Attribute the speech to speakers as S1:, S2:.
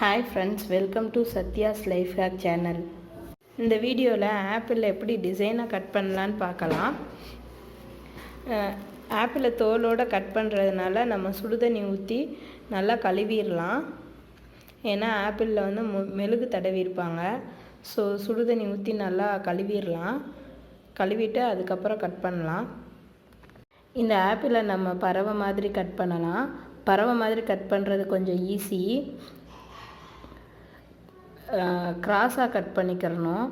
S1: Hi friends, welcome to Sathya's life hack channel. இந்த வீடியோவில் ஆப்பிளில் எப்படி டிசைனாக கட் பண்ணலான்னு பார்க்கலாம். ஆப்பிளை தோலோடு கட் பண்ணுறதுனால நம்ம சுடுதண்ணி ஊற்றி நல்லா கழுவிடலாம். ஏன்னா ஆப்பிளில் வந்து மெழுகு தடவிருப்பாங்க. ஸோ சுடுதண்ணி ஊற்றி நல்லா கழுவிடலாம். கழுவிட்டு அதுக்கப்புறம் கட் பண்ணலாம். இந்த ஆப்பிளை நம்ம பறவை மாதிரி கட் பண்ணலாம். பறவை மாதிரி கட் பண்ணுறது கொஞ்சம் ஈஸி. கிராஸாக கட் பண்ணிக்கிறணும்.